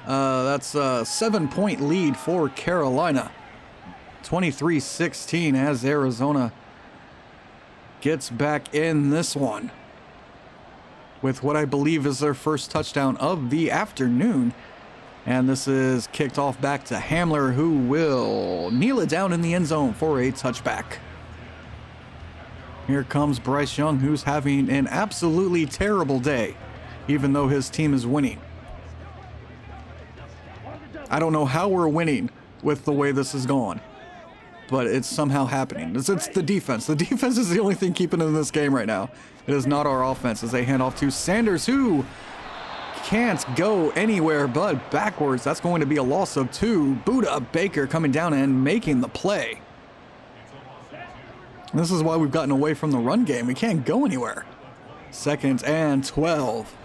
That's a 7-point lead for Carolina. 23-16 as Arizona gets back in this one with what I believe is their first touchdown of the afternoon. And this is kicked off back to Hamler, who will kneel it down in the end zone for a touchback. Here comes Bryce Young, who's having an absolutely terrible day, even though his team is winning. I don't know how we're winning with the way this is going, but it's somehow happening. It's the defense. The defense is the only thing keeping it in this game right now. It is not our offense, as they hand off to Sanders, who can't go anywhere but backwards. That's going to be a loss of 2. Buda Baker coming down and making the play. This is why we've gotten away from the run game. We can't go anywhere. 2nd and 12.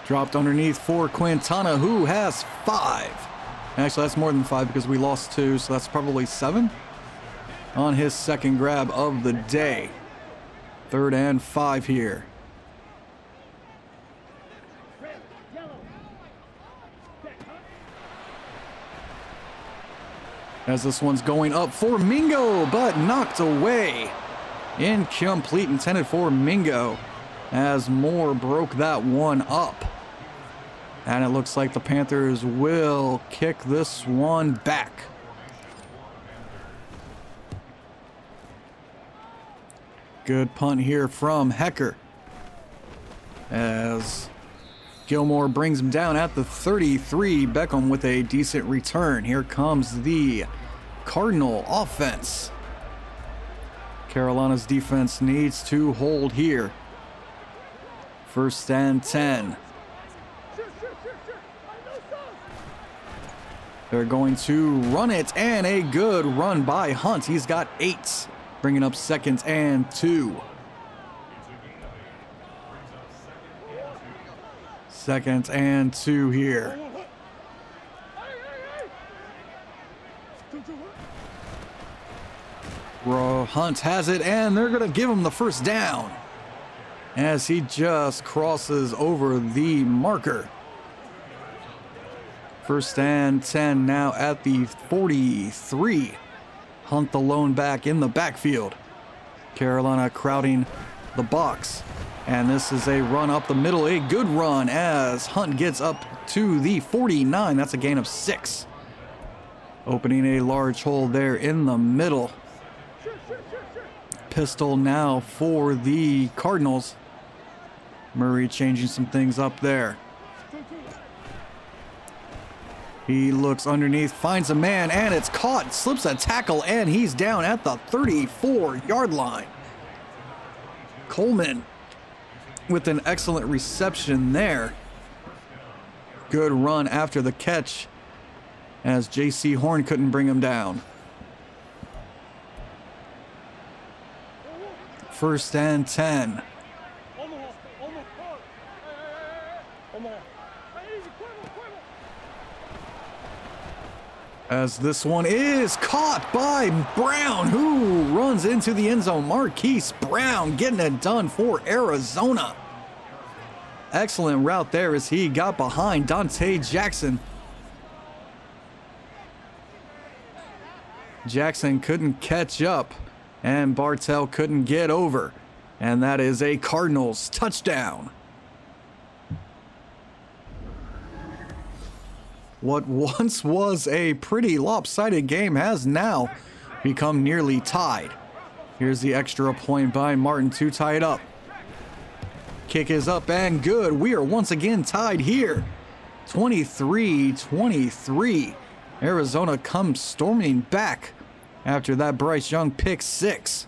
Dropped underneath for Quintana, who has 5. Actually, that's more than 5 because we lost 2, so that's probably 7 on his second grab of the day. 3rd and 5 here. As this one's going up for Mingo, but knocked away. Incomplete, intended for Mingo, as Moore broke that one up. And it looks like the Panthers will kick this one back. Good punt here from Hecker, as Gilmore brings him down at the 33. Beckham with a decent return. Here comes the Cardinal offense. Carolina's defense needs to hold here. 1st and 10. They're going to run it, and a good run by Hunt. He's got 8, bringing up 2nd and 2. 2nd and 2 here. Hunt has it, and they're going to give him the 1st down as he just crosses over the marker. 1st and 10 now at the 43. Hunt the lone back in the backfield. Carolina crowding the box. And this is a run up the middle. A good run as Hunt gets up to the 49. That's a gain of 6. Opening a large hole there in the middle. Pistol now for the Cardinals. Murray changing some things up there. He looks underneath, finds a man, and it's caught. Slips a tackle, and he's down at the 34-yard line. Coleman with an excellent reception there. Good run after the catch as J.C. Horn couldn't bring him down. 1st and 10. As this one is caught by Brown, who runs into the end zone. Marquise Brown getting it done for Arizona. Excellent route there as he got behind Dante Jackson. Jackson couldn't catch up, and Bartell couldn't get over. And that is a Cardinals touchdown. What once was a pretty lopsided game has now become nearly tied. Here's the extra point by Martin to tie it up. Kick is up and good. We are once again tied here. 23-23. Arizona comes storming back after that Bryce Young pick 6.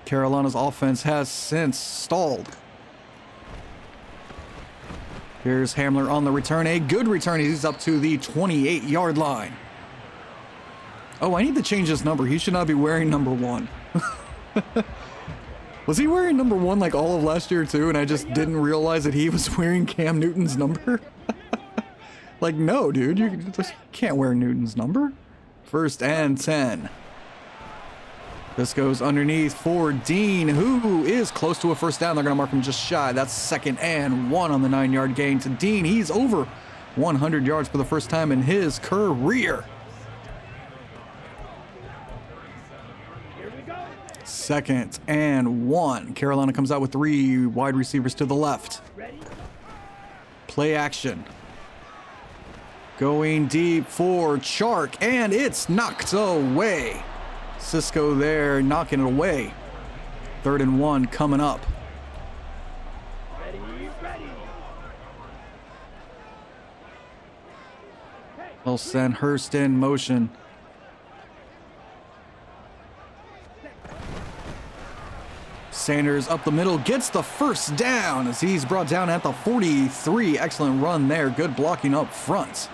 Carolina's offense has since stalled. Here's Hamler on the return. A good return. He's up to the 28-yard line. Oh, I need to change his number. He should not be wearing number 1. Was he wearing number 1 like all of last year too, and I just didn't realize that he was wearing Cam Newton's number? Like, no, dude. You just can't wear Newton's number. 1st and 10. This goes underneath for Dean, who is close to a 1st down. They're going to mark him just shy. That's 2nd and 1 on the 9-yard gain to Dean. He's over 100 yards for the first time in his career. 2nd and 1. Carolina comes out with 3 wide receivers to the left. Play action. Going deep for Chark, and it's knocked away. Cisco there knocking it away. 3rd and 1 coming up. They'll send Hurst in motion. Sanders up the middle, gets the 1st down as he's brought down at the 43. Excellent run there. Good blocking up front.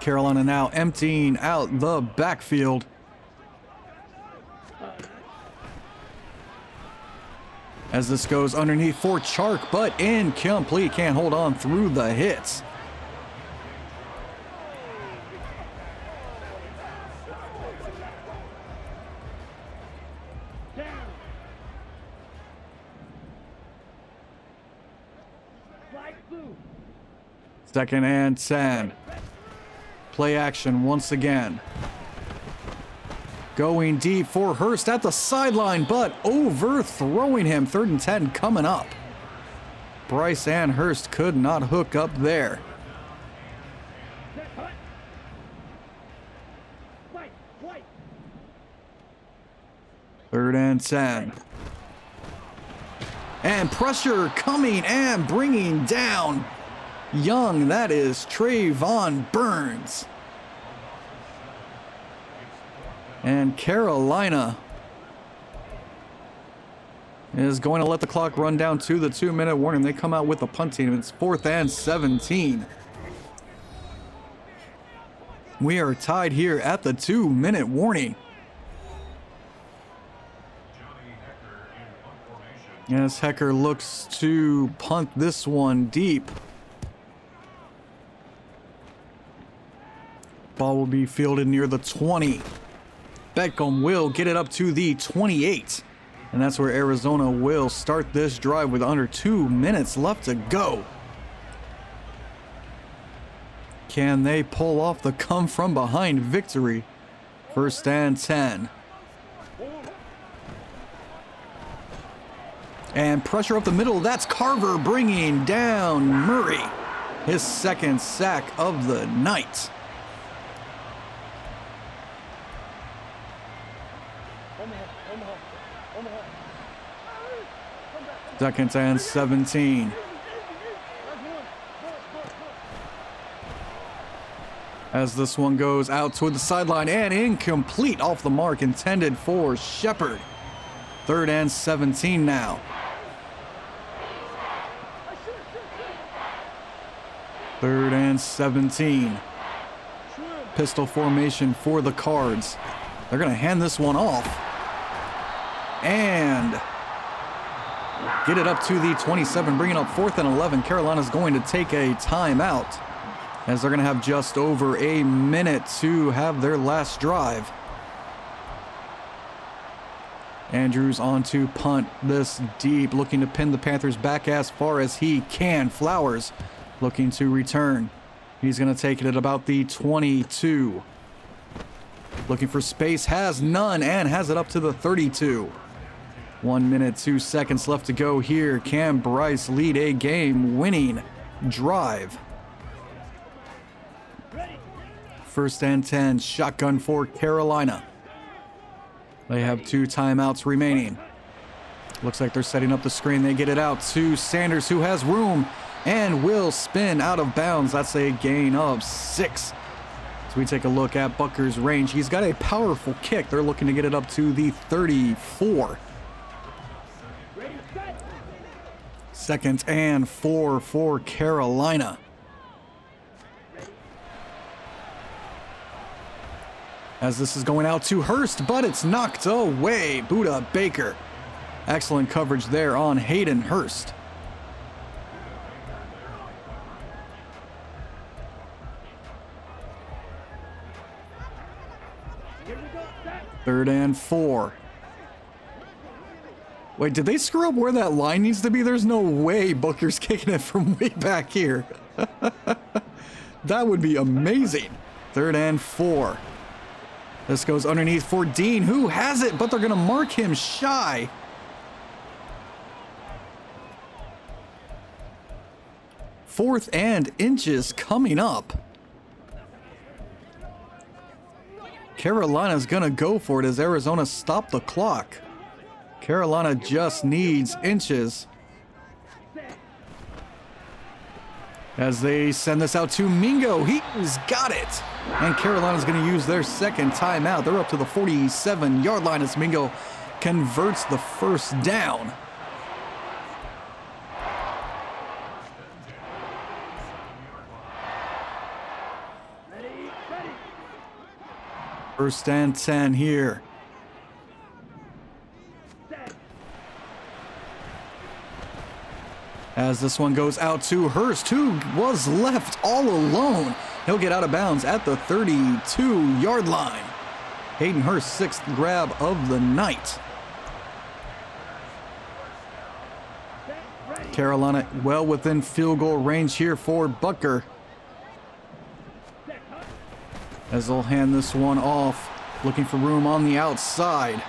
Carolina now emptying out the backfield. As this goes underneath for Chark, but incomplete. Can't hold on through the hits. Second and 10. Play action once again. Going deep for Hurst at the sideline, but overthrowing him. 3rd and 10 coming up. Bryce and Hurst could not hook up there. Third and 10. And pressure coming and bringing down Young. That is Trayvon Burns. And Carolina is going to let the clock run down to the 2-minute warning. They come out with a punt team. It's 4th and 17. We are tied here at the 2-minute warning. As Hecker looks to punt this one deep. Ball will be fielded near the 20. Beckham will get it up to the 28. And that's where Arizona will start this drive with under 2 minutes left to go. Can they pull off the come from behind victory? 1st and 10. And pressure up the middle. That's Carver bringing down Murray. His 2nd sack of the night. Second and 17. As this one goes out toward the sideline and incomplete, off the mark, intended for Shepard. 3rd and 17 now. 3rd and 17. Pistol formation for the Cards. They're going to hand this one off. And get it up to the 27, bringing up 4th and 11. Carolina's going to take a timeout, as they're going to have just over a minute to have their last drive. Andrews on to punt this deep, looking to pin the Panthers back as far as he can. Flowers looking to return. He's going to take it at about the 22. Looking for space, has none, and has it up to the 32. 1 minute, 2 seconds left to go here. Can Bryce lead a game-winning drive? 1st and 10, shotgun for Carolina. They have 2 timeouts remaining. Looks like they're setting up the screen. They get it out to Sanders, who has room and will spin out of bounds. That's a gain of 6. So we take a look at Butker's range. He's got a powerful kick. They're looking to get it up to the 34. 2nd and 4 for Carolina. As this is going out to Hurst, but it's knocked away. Buda Baker. Excellent coverage there on Hayden Hurst. Third and 4. Wait, did they screw up where that line needs to be? There's no way Booker's kicking it from way back here. That would be amazing. 3rd and 4. This goes underneath for Dean, who has it, but they're going to mark him shy. Fourth and inches coming up. Carolina's going to go for it as Arizona stopped the clock. Carolina just needs inches. As they send this out to Mingo. He's got it. And Carolina's going to use their 2nd timeout. They're up to the 47-yard line as Mingo converts the 1st down. First and 10 here. As this one goes out to Hurst, who was left all alone. He'll get out of bounds at the 32-yard line. Hayden Hurst's sixth grab of the night. Carolina well within field goal range here for Butker, as they'll hand this one off, looking for room on the outside.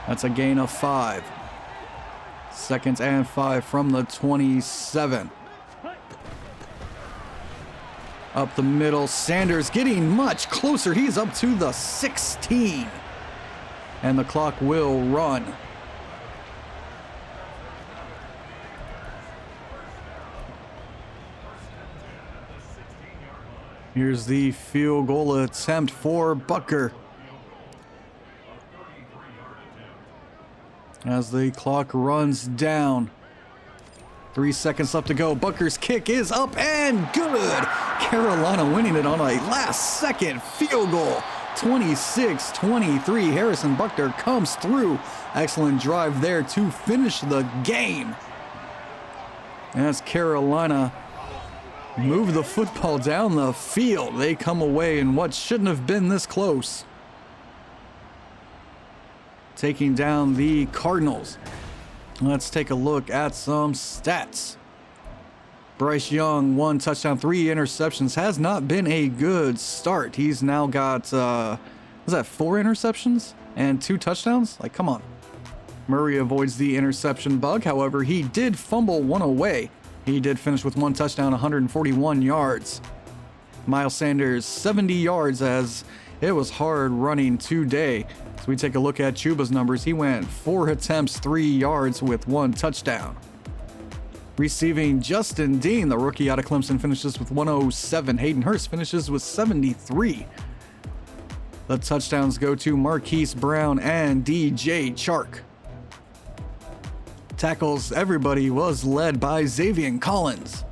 That's a gain of 5. Second and 5 from the 27. Up the middle, Sanders getting much closer. He's up to the 16. And the clock will run. Here's the field goal attempt for Butker, as the clock runs down. 3 seconds left to go. Butker's kick is up and good. Carolina winning it on a last-second field goal. 26-23. Harrison Butker comes through. Excellent drive there to finish the game. As Carolina move the football down the field, they come away in what shouldn't have been this close, taking down the Cardinals. Let's take a look at some stats. Bryce Young, 1 touchdown, 3 interceptions. Has not been a good start. He's now got, was that 4 interceptions and 2 touchdowns? Like, come on. Murray avoids the interception bug. However, he did fumble one away. He did finish with 1 touchdown, 141 yards. Miles Sanders, 70 yards, as it was hard running today. As we take a look at Chuba's numbers, he went 4 attempts, 3 yards with 1 touchdown. Receiving, Justin Dean, the rookie out of Clemson, finishes with 107. Hayden Hurst finishes with 73. The touchdowns go to Marquise Brown and DJ Chark. Tackles, everybody was led by Xavier Collins.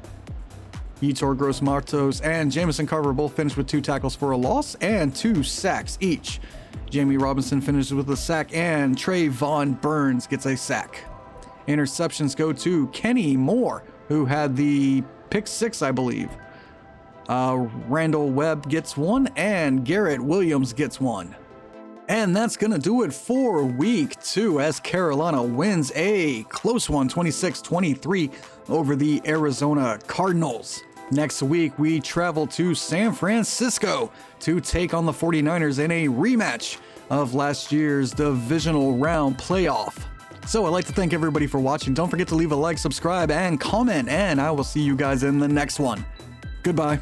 Yetur Gross-Matos and Jamison Carver both finished with 2 tackles for a loss and 2 sacks each. Jamie Robinson finishes with a sack, and Trayvon Burns gets a sack. Interceptions go to Kenny Moore, who had the pick 6, I believe. Randall Webb gets 1, and Garrett Williams gets 1. And that's going to do it for week 2, as Carolina wins a close one, 26-23 over the Arizona Cardinals. Next week, we travel to San Francisco to take on the 49ers in a rematch of last year's divisional round playoff. So I'd like to thank everybody for watching. Don't forget to leave a like, subscribe, and comment, and I will see you guys in the next one. Goodbye.